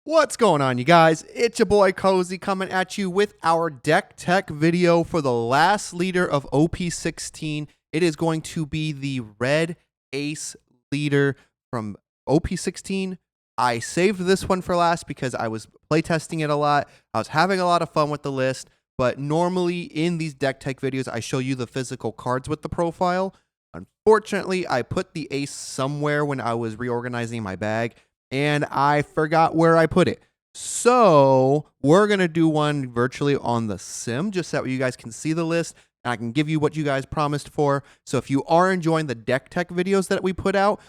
What's going on, you guys? It's your boy Cozy coming at you with our deck tech video for the last leader of OP16. It is going to be the Red Ace leader from OP16. I saved this one for last because I was playtesting it a lot. I was having a lot of fun with the list, but normally in these deck tech videos, I show you the physical cards with the profile. Unfortunately, I put the Ace somewhere when I was reorganizing my bag, and I forgot where I put it. So we're going to do one virtually on the sim, just so that you guys can see the list, and I can give you what you guys promised for. So if you are enjoying the deck tech videos that we put out,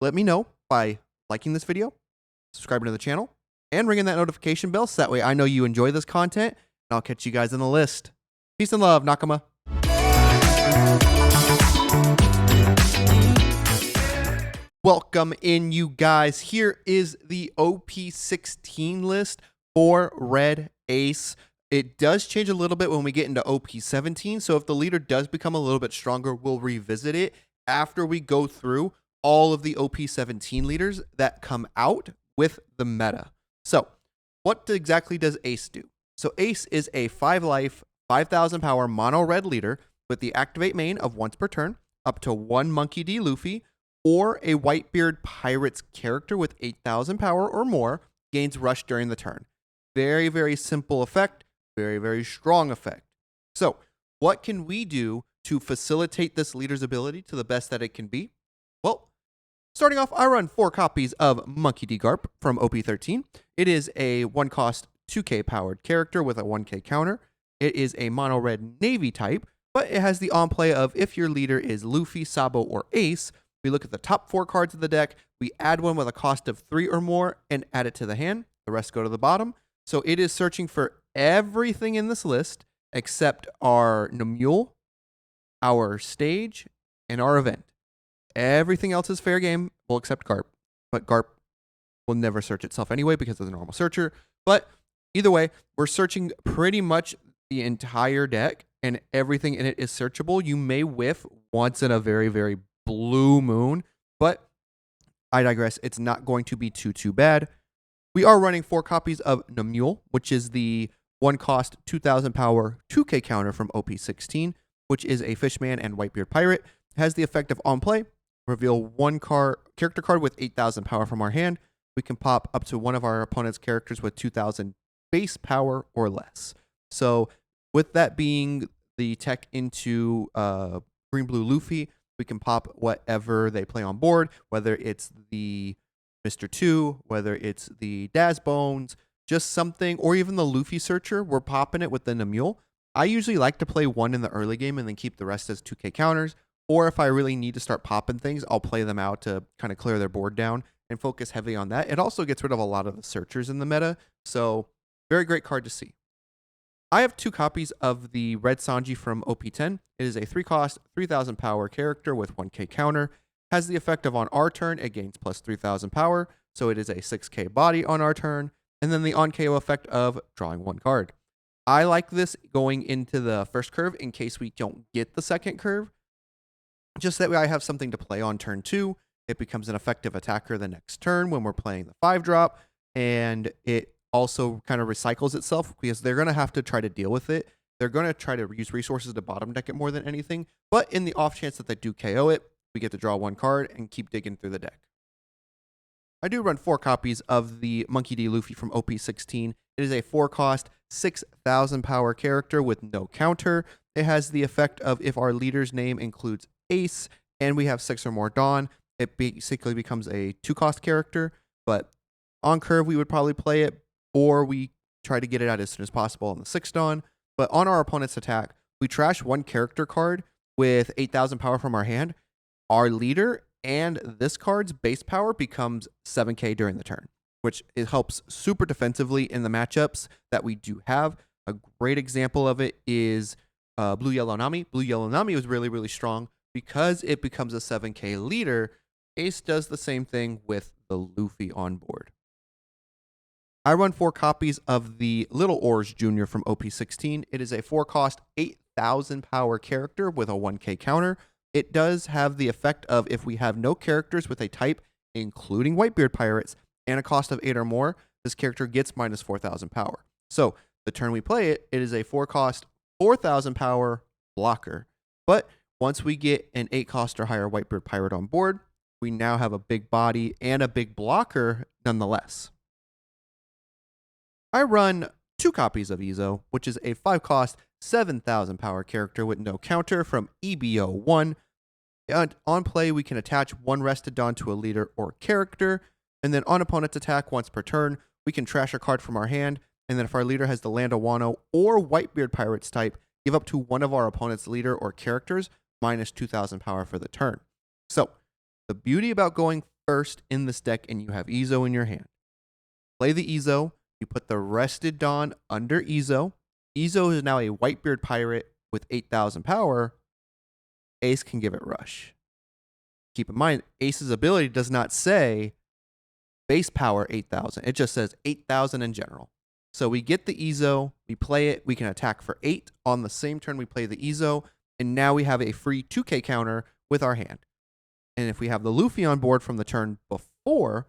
let me know by liking this video, subscribing to the channel, and ringing that notification bell, so that way I know you enjoy this content, and I'll catch you guys in the list. Peace and love, Nakama. Welcome in, you guys. Here is the OP16 list for Red Ace. It does change a little bit when we get into OP17, so if the leader does become a little bit stronger, we'll revisit it after we go through all of the OP17 leaders that come out with the meta. So, what exactly does Ace do? So Ace is a 5-life, 5,000 power mono red leader with the activate main of once per turn, up to 1 Monkey D. Luffy, or a Whitebeard Pirates character with 8,000 power or more gains rush during the turn. Very, very simple effect. Very, very strong effect. So what can we do to facilitate this leader's ability to the best that it can be? Well, starting off, I run 4 copies of Monkey D. Garp from OP13. It is a 1-cost 2k powered character with a 1k counter. It is a mono red navy type, but it has the on-play of if your leader is Luffy, Sabo, or Ace, we look at the top 4 cards of the deck, we add one with a cost of 3 or more and add it to the hand. The rest go to the bottom. So it is searching for everything in this list except our Namule, our stage, and our event. Everything else is fair game. We'll accept Garp, but Garp will never search itself anyway because it's a normal searcher. But either way, we're searching pretty much the entire deck, and everything in it is searchable. You may whiff once in a very, very blue moon, but I digress. It's not going to be too bad. We are running 4 copies of Namule, which is the 1-cost 2,000 power 2k counter from OP16, which is a Fishman and Whitebeard Pirate. It has the effect of on play, reveal 1 character card with 8,000 power from our hand. We can pop up to one of our opponent's characters with 2,000 base power or less. So with that being the tech into Green Blue Luffy, we can pop whatever they play on board, whether it's the Mr. 2, whether it's the Daz Bones, just something, or even the Luffy Searcher. We're popping it with the Namule. I usually like to play 1 in the early game and then keep the rest as 2k counters, or if I really need to start popping things, I'll play them out to kind of clear their board down and focus heavy on that. It also gets rid of a lot of the Searchers in the meta, so very great card to see. I have 2 copies of the Red Sanji from OP10. It is a 3-cost, 3,000 power character with 1k counter. Has the effect of on our turn, it gains plus 3,000 power, so it is a 6k body on our turn. And then the on KO effect of drawing 1 card. I like this going into the first curve in case we don't get the second curve. Just that way I have something to play on turn 2. It becomes an effective attacker the next turn when we're playing the 5-drop, and it also kind of recycles itself because they're going to have to try to deal with it. They're going to try to use resources to bottom deck it more than anything, but in the off chance that they do KO it, we get to draw 1 card and keep digging through the deck. I do run 4 copies of the Monkey D. Luffy from OP16. It is a 4-cost, 6,000 power character with no counter. It has the effect of if our leader's name includes Ace and we have 6 or more Dawn, it basically becomes a 2-cost character, but on curve we would probably play it, or we try to get it out as soon as possible on the 6 Dawn. But on our opponent's attack, we trash 1 character card with 8,000 power from our hand. Our leader and this card's base power becomes 7k during the turn, which it helps super defensively in the matchups that we do have. A great example of it is Blue Yellow Nami. Blue Yellow Nami was really, really strong because it becomes a 7k leader. Ace does the same thing with the Luffy on board. I run 4 copies of the Little Oars Jr. from OP16. It is a 4-cost, 8,000 power character with a 1k counter. It does have the effect of if we have no characters with a type, including Whitebeard Pirates, and a cost of 8 or more, this character gets minus 4,000 power. So the turn we play it, it is a 4-cost, 4,000 power blocker. But once we get an 8-cost or higher Whitebeard Pirate on board, we now have a big body and a big blocker nonetheless. I run 2 copies of Ezo, which is a 5-cost, 7,000 power character with no counter from EBO1. And on play, we can attach 1 Rested Dawn to a leader or character, and then on opponent's attack once per turn, we can trash a card from our hand, and then if our leader has the Land of Wano or Whitebeard Pirates type, give up to one of our opponent's leader or characters minus 2,000 power for the turn. So, the beauty about going first in this deck and you have Ezo in your hand. Play the Ezo, you put the Rested Dawn under Ezo. Ezo is now a Whitebeard Pirate with 8,000 power. Ace can give it rush. Keep in mind, Ace's ability does not say base power 8,000. It just says 8,000 in general. So we get the Ezo, we play it, we can attack for 8 on the same turn we play the Ezo, and now we have a free 2k counter with our hand. And if we have the Luffy on board from the turn before,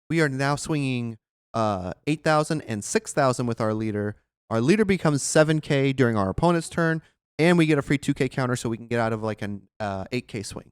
we are now swinging 8,000 and 6,000 with our leader. Our leader becomes 7k during our opponent's turn, and we get a free 2k counter so we can get out of like an 8k swing.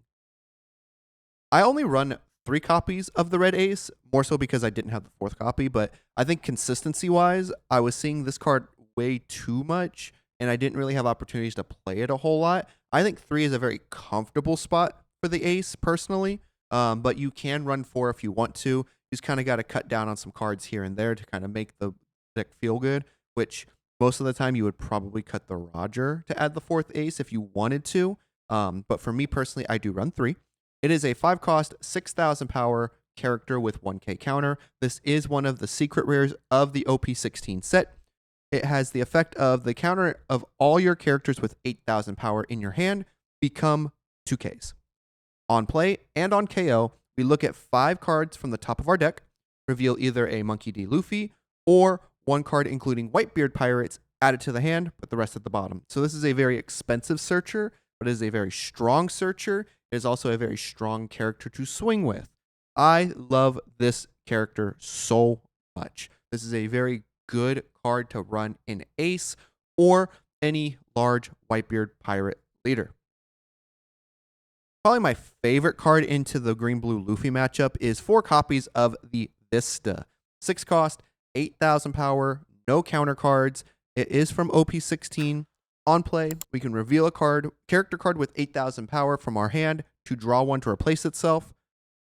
I only run 3 copies of the Red Ace, more so because I didn't have the 4th copy, but I think consistency-wise, I was seeing this card way too much, and I didn't really have opportunities to play it a whole lot. I think 3 is a very comfortable spot for the Ace, personally, but you can run 4 if you want to. You just kind of got to cut down on some cards here and there to kind of make the deck feel good, which most of the time you would probably cut the Roger to add the 4th Ace if you wanted to, but for me personally, I do run 3. It is a 5-cost, 6,000 power character with 1k counter. This is one of the secret rares of the OP16 set. It has the effect of the counter of all your characters with 8,000 power in your hand become 2ks. On play and on KO, we look at 5 cards from the top of our deck, reveal either a Monkey D. Luffy or 1 card including Whitebeard Pirates added to the hand, but the rest at the bottom. So this is a very expensive searcher, but it is a very strong searcher. It is also a very strong character to swing with. I love this character so much. This is a very good card to run in Ace or any large Whitebeard Pirate leader. Probably my favorite card into the green-blue Luffy matchup is 4 copies of the Vista. 6-cost, 8,000 power, no counter cards. It is from OP16. On play, we can reveal a character card with 8,000 power from our hand to draw 1 to replace itself.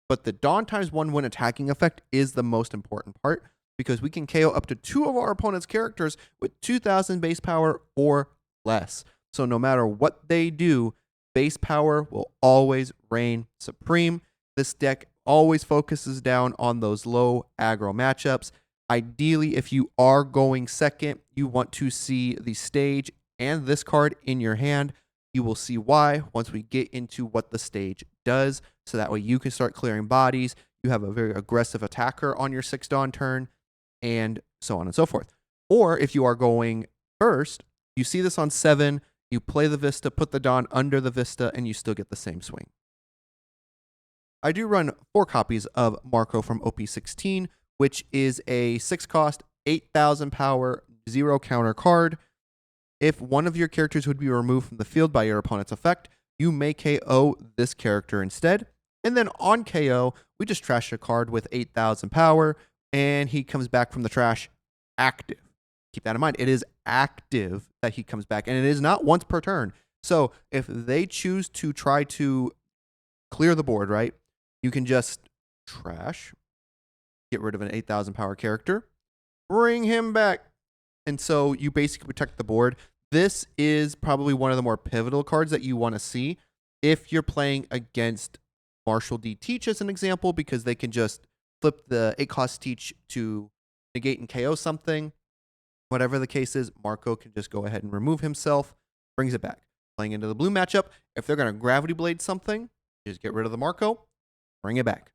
But the Dawn times 1 when attacking effect is the most important part because we can KO up to 2 of our opponent's characters with 2,000 base power or less. So no matter what they do, base power will always reign supreme. This deck always focuses down on those low aggro matchups. Ideally, if you are going second, you want to see the stage and this card in your hand. You will see why once we get into what the stage does, so that way you can start clearing bodies. You have a very aggressive attacker on your 6 Dawn turn, and so on and so forth. Or if you are going first, you see this on 7, you play the Vista, put the Dawn under the Vista, and you still get the same swing. I do run 4 copies of Marco from OP16, which is a 6-cost, 8,000 power, 0 counter card. If one of your characters would be removed from the field by your opponent's effect, you may KO this character instead. And then on KO, we just trash a card with 8,000 power, and he comes back from the trash active. Keep that in mind. It is active that he comes back, and it is not once per turn. So if they choose to try to clear the board, right, you can just trash, get rid of an 8,000 power character, bring him back. And so you basically protect the board. This is probably one of the more pivotal cards that you want to see if you're playing against Marshall D. Teach as an example, because they can just flip the 8-cost Teach to negate and KO something. Whatever the case is, Marco can just go ahead and remove himself, brings it back. Playing into the blue matchup, if they're going to Gravity Blade something, just get rid of the Marco, bring it back.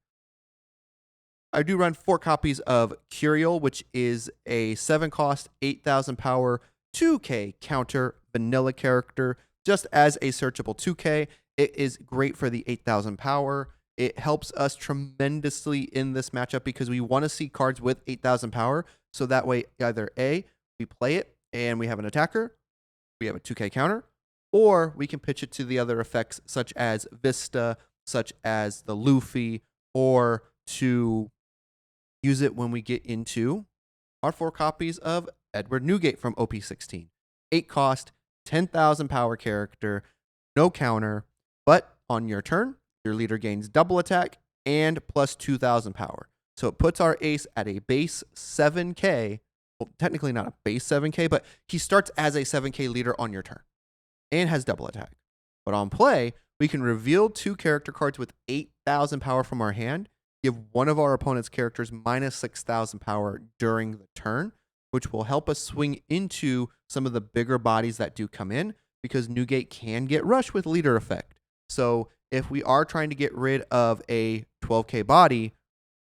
I do run 4 copies of Curiel, which is a 7-cost, 8,000 power, 2k counter vanilla character, just as a searchable 2k. It is great for the 8,000 power. It helps us tremendously in this matchup because we want to see cards with 8,000 power. So that way, either A, we play it and we have an attacker, we have a 2K counter, or we can pitch it to the other effects such as Vista, such as the Luffy, or to use it when we get into our 4 copies of Edward Newgate from OP16. 8 cost, 10,000 power character, no counter, but on your turn, your leader gains double attack and plus 2,000 power. So it puts our ace at a base 7K. Well, technically not a base 7K, but he starts as a 7K leader on your turn and has double attack. But on play, we can reveal 2 character cards with 8,000 power from our hand, give one of our opponent's characters minus 6,000 power during the turn, which will help us swing into some of the bigger bodies that do come in because Newgate can get rushed with leader effect. So if we are trying to get rid of a 12K body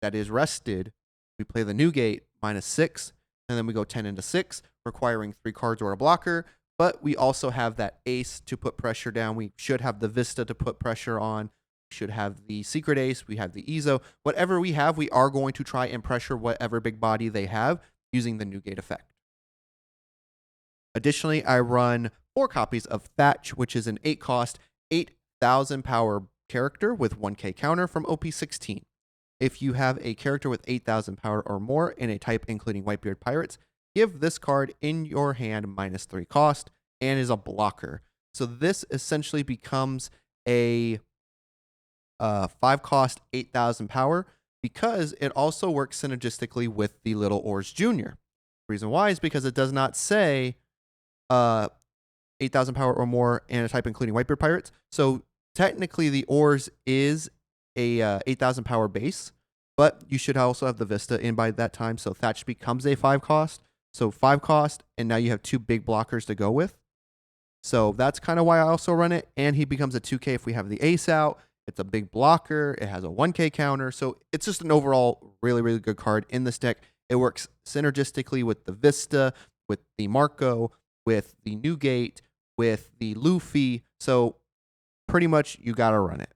that is rested, we play the Newgate minus 6, and then we go 10 into 6, requiring 3 cards or a blocker. But we also have that ace to put pressure down. We should have the Vista to put pressure on. We should have the Secret Ace. We have the Ezo. Whatever we have, we are going to try and pressure whatever big body they have using the Newgate effect. Additionally, I run 4 copies of Thatch, which is an 8 cost, 8,000 power character with 1K counter from OP16. If you have a character with 8,000 power or more in a type including Whitebeard Pirates, give this card in your hand minus 3 cost and is a blocker. So this essentially becomes a 5 cost, 8,000 power because it also works synergistically with the Little Oars Jr. The reason why is because it does not say 8,000 power or more in a type including Whitebeard Pirates. So technically the Oars is a 8,000 power base, but you should also have the Vista in by that time. So Thatch becomes a 5 cost. So 5 cost, and now you have 2 big blockers to go with. So that's kind of why I also run it. And he becomes a 2K if we have the ace out. It's a big blocker. It has a 1K counter. So it's just an overall really, really good card in this deck. It works synergistically with the Vista, with the Marco, with the Newgate, with the Luffy. So pretty much you got to run it.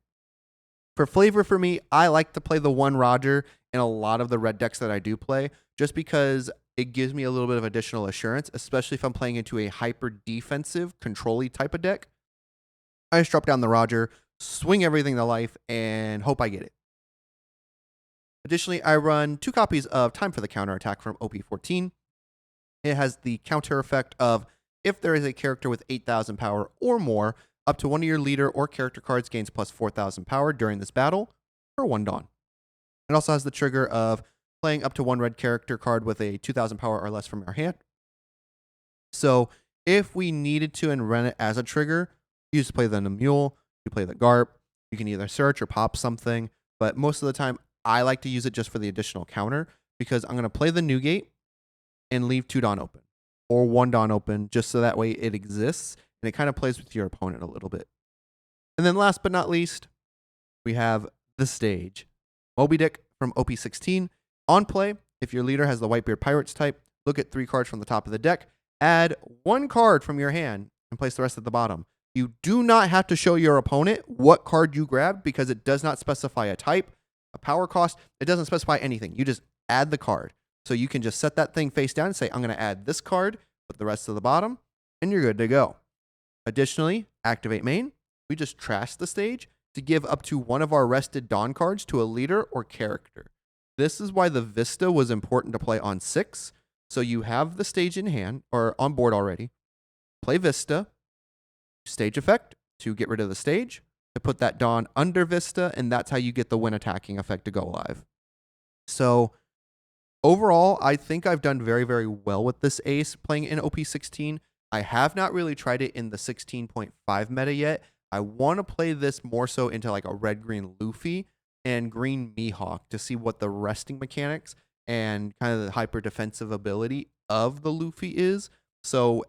For flavor for me, I like to play the 1 Roger in a lot of the red decks that I do play, just because it gives me a little bit of additional assurance, especially if I'm playing into a hyper defensive, control-y type of deck. I just drop down the Roger, swing everything to life, and hope I get it. Additionally, I run 2 copies of Time for the Counterattack from OP14. It has the counter effect of if there is a character with 8,000 power or more, up to one of your leader or character cards gains plus 4,000 power during this battle for 1 Dawn. It also has the trigger of playing up to 1 red character card with a 2,000 power or less from our hand. So if we needed to and run it as a trigger, you just play the Mule, you play the Garp, you can either search or pop something, but most of the time I like to use it just for the additional counter because I'm going to play the Newgate and leave 2 Dawn open or 1 Dawn open just so that way it exists and it kind of plays with your opponent a little bit. And then last but not least, we have the stage. Moby Dick from OP16. On play, if your leader has the Whitebeard Pirates type, look at 3 cards from the top of the deck, add 1 card from your hand, and place the rest at the bottom. You do not have to show your opponent what card you grabbed because it does not specify a type, a power cost. It doesn't specify anything. You just add the card. So you can just set that thing face down and say, I'm going to add this card, put the rest to the bottom, and you're good to go. Additionally, activate main. We just trash the stage to give up to 1 of our rested Dawn cards to a leader or character. This is why the Vista was important to play on 6. So you have the stage in hand or on board already. Play Vista, stage effect to get rid of the stage, to put that Dawn under Vista, and that's how you get the win attacking effect to go live. So overall, I think I've done very, very well with this ace playing in OP16. I have not really tried it in the 16.5 meta yet. I want to play this more so into like a red-green Luffy and green Mihawk to see what the resting mechanics and kind of the hyper defensive ability of the Luffy is. So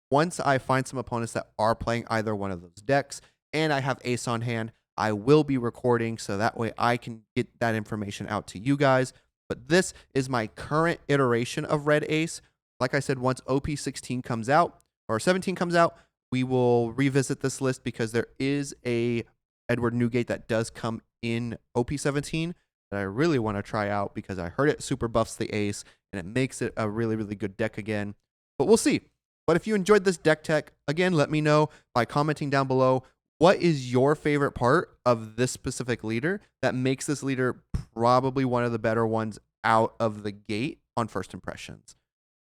once I find some opponents that are playing either one of those decks and I have ace on hand, I will be recording so that way I can get that information out to you guys. But this is my current iteration of Red Ace. Like I said, once OP16 comes out or 17 comes out, we will revisit this list because there is a Edward Newgate that does come in OP17 that I really want to try out because I heard it super buffs the ace and it makes it a really, really good deck again. But we'll see. But if you enjoyed this deck tech, again, let me know by commenting down below. What is your favorite part of this specific leader that makes this leader probably one of the better ones out of the gate on first impressions?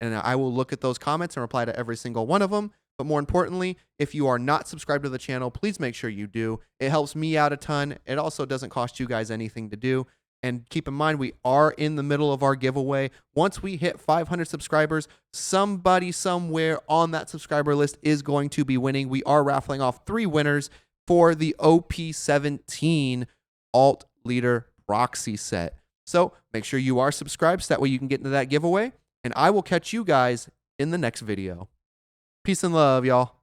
And I will look at those comments and reply to every single one of them. But more importantly, if you are not subscribed to the channel, please make sure you do. It helps me out a ton. It also doesn't cost you guys anything to do. And keep in mind, we are in the middle of our giveaway. Once we hit 500 subscribers, somebody somewhere on that subscriber list is going to be winning. We are raffling off 3 winners for the OP17 Alt Leader Proxy set. So make sure you are subscribed so that way you can get into that giveaway. And I will catch you guys in the next video. Peace and love, y'all.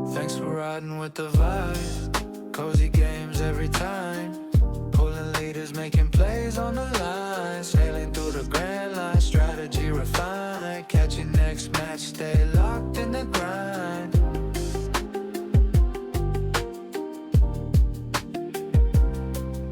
Thanks for riding with the vibe. Cozy games every time. Pulling leaders, making plays on the line. Sailing through the grand line, strategy refined. Catch your next match, stay locked in the grind.